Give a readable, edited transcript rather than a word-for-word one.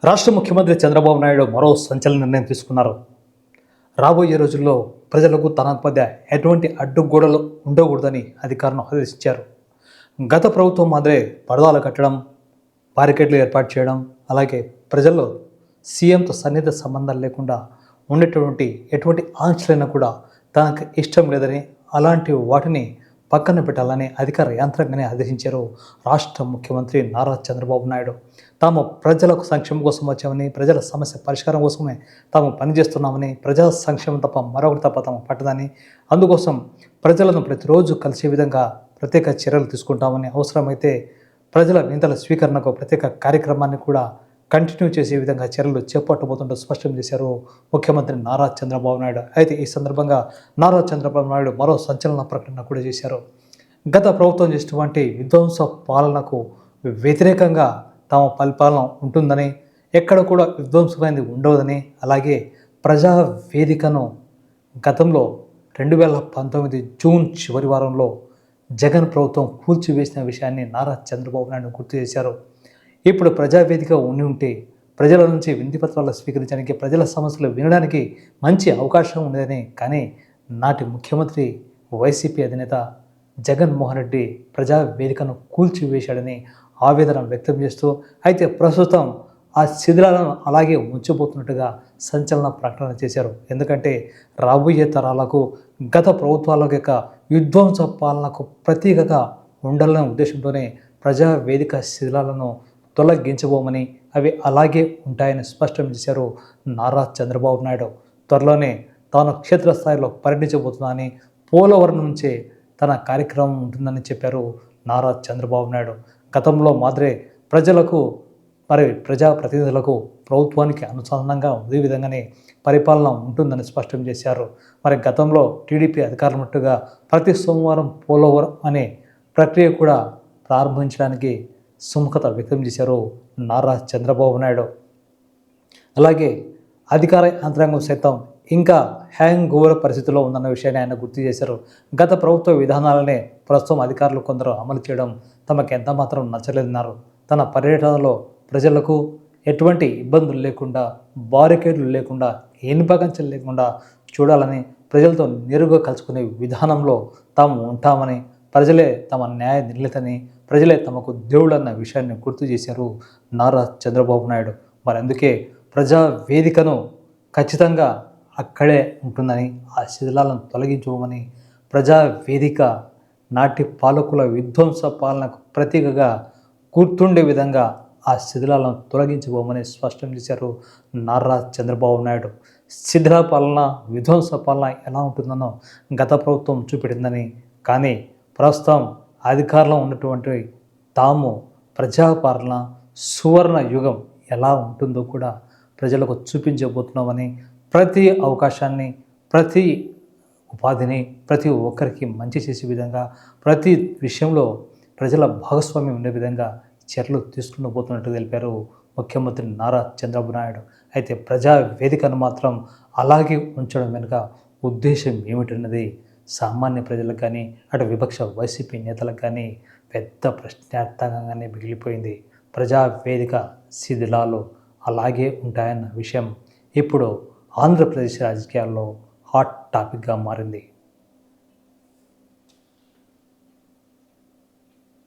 రాష్ట్ర ముఖ్యమంత్రి చంద్రబాబు నాయుడు మరో సంచలన నిర్ణయం తీసుకున్నారు. రాబోయే రోజుల్లో ప్రజలకు తన మధ్య ఎటువంటి అడ్డుగోడలు ఉండకూడదని అధికారులను ఆదేశించారు. గత ప్రభుత్వం మాదిరే పరదాలు కట్టడం, బారికేడ్లు ఏర్పాటు చేయడం, అలాగే ప్రజల్లో సీఎంతో సన్నిహిత సంబంధాలు లేకుండా ఉండేటువంటి ఎటువంటి ఆంక్షలైనా కూడా తనకు ఇష్టం లేదని, అలాంటి వాటిని పక్కన పెట్టాలని అధికార యంత్రాంగాన్ని ఆదేశించారు రాష్ట్ర ముఖ్యమంత్రి నారా చంద్రబాబు నాయుడు. తాము ప్రజలకు సంక్షేమం కోసం వచ్చామని, ప్రజల సమస్య పరిష్కారం కోసమే తాము పనిచేస్తున్నామని, ప్రజా సంక్షేమం తప్ప మరొకటి తప్ప తాము పట్టదని, అందుకోసం ప్రజలను ప్రతిరోజు కలిసే విధంగా ప్రత్యేక చర్యలు తీసుకుంటామని, అవసరమైతే ప్రజల వినతుల స్వీకరణకు ప్రత్యేక కార్యక్రమాన్ని కూడా కంటిన్యూ చేసే విధంగా చర్యలు చేపట్టబోతుంటూ స్పష్టం చేశారు ముఖ్యమంత్రి నారా చంద్రబాబు నాయుడు. అయితే ఈ సందర్భంగా నారా చంద్రబాబు నాయుడు మరో సంచలన ప్రకటన కూడా చేశారు. గత ప్రభుత్వం చేసినటువంటి విధ్వంస పాలనకు వ్యతిరేకంగా తమ పరిపాలన ఉంటుందని, ఎక్కడ కూడా విధ్వంసమైనది ఉండవదని, అలాగే ప్రజా వేదికను గతంలో 2019 జూన్ చివరి వారంలో జగన్ ప్రభుత్వం కూల్చివేసిన విషయాన్ని నారా చంద్రబాబు నాయుడు గుర్తు చేశారు. ఇప్పుడు ప్రజావేదిక ఉంటే ప్రజల నుంచి వినతి పత్రాలు స్వీకరించడానికి, ప్రజల సమస్యలు వినడానికి మంచి అవకాశం ఉండేదని, కానీ నాటి ముఖ్యమంత్రి వైసీపీ అధినేత జగన్మోహన్ రెడ్డి ప్రజావేదికను కూల్చివేశాడని ఆవేదన వ్యక్తం చేస్తూ, అయితే ప్రస్తుతం ఆ శిథిలాలను అలాగే ఉంచబోతున్నట్టుగా సంచలన ప్రకటన చేశారు. ఎందుకంటే రాబోయే తరాలకు గత ప్రభుత్వాల యొక్క విధ్వంస పాలనకు ప్రతీకగా ఉండాలనే ఉద్దేశంతోనే ప్రజావేదిక శిథిలాలను తొలగించబోమని, అవి అలాగే ఉంటాయని స్పష్టం చేశారు నారా చంద్రబాబు నాయుడు. త్వరలోనే తాను క్షేత్రస్థాయిలో పర్యటించబోతున్నానని, పోలవరం నుంచే తన కార్యక్రమం ఉంటుందని చెప్పారు నారా చంద్రబాబు నాయుడు. గతంలో మాదిరే ప్రజలకు ప్రజాప్రతినిధులకు ప్రభుత్వానికి అనుసంధానంగా ఉండే విధంగానే పరిపాలన ఉంటుందని స్పష్టం చేశారు. గతంలో టీడీపీ అధికారులు మట్టుగా ప్రతి సోమవారం పోలవరం అనే ప్రక్రియ కూడా ప్రారంభించడానికి సుముఖత వ్యక్తం చేశారు నారా చంద్రబాబు నాయుడు. అలాగే అధికార యంత్రాంగం సైతం ఇంకా హ్యాంగ్ ఓవర్ పరిస్థితిలో ఉందన్న విషయాన్ని ఆయన గుర్తు చేశారు. గత ప్రభుత్వ విధానాలనే ప్రస్తుతం అధికారులు కొందరు అమలు చేయడం తమకు ఎంతమాత్రం నచ్చలేదన్నారు. తన పర్యటనలో ప్రజలకు ఎటువంటి ఇబ్బందులు లేకుండా, బారికేడ్లు లేకుండా, ఇనుపకంచెలు లేకుండా చూడాలని, ప్రజలతో నేరుగా కలుసుకునే విధానంలో తాము ఉంటామని, ప్రజలే తమ న్యాయ నిర్ణీతని, ప్రజలే తమకు దేవుళ్ళన్న విషయాన్ని గుర్తు చేశారు నారా చంద్రబాబు నాయుడు. అందుకే ప్రజా వేదికను ఖచ్చితంగా అక్కడే ఉంటుందని, ఆ శిథిలాలను తొలగించమని, ప్రజా వేదిక నాటి పాలకుల విధ్వంస పాలనకు ప్రతీకగా గుర్తుండే విధంగా ఆ శిథిలాలను తొలగించబోమని స్పష్టం చేశారు నారా చంద్రబాబు నాయుడు. శిథిల పాలన, విధ్వంస పాలన ఎలా ఉంటుందనో గత ప్రభుత్వం చూపెట్టిందని, కానీ ప్రస్తుతం అధికారంలో ఉన్నటువంటి తాము ప్రజాపాలన సువర్ణ యుగం ఎలా ఉంటుందో కూడా ప్రజలకు చూపించబోతున్నామని, ప్రతి అవకాశాన్ని, ప్రతి ఉపాధిని ప్రతి ఒక్కరికి మంచి చేసే విధంగా, ప్రతి విషయంలో ప్రజల భాగస్వామ్యం ఉండే విధంగా చర్యలు తీసుకుపోతున్నట్టు తెలిపారు ముఖ్యమంత్రి నారా చంద్రబాబు నాయుడు. అయితే ప్రజా వేదికను మాత్రం అలాగే ఉంచడం వెనుక ఉద్దేశం ఏమిటన్నది సామాన్య ప్రజలకు కానీ, అటు విపక్ష వైసీపీ నేతలకు కానీ పెద్ద ప్రశ్నార్థకంగానే మిగిలిపోయింది. ప్రజా వేదిక శిథిలాలు అలాగే ఉంటాయన్న విషయం ఇప్పుడు ఆంధ్రప్రదేశ్ రాజకీయాల్లో హాట్ టాపిక్గా మారింది.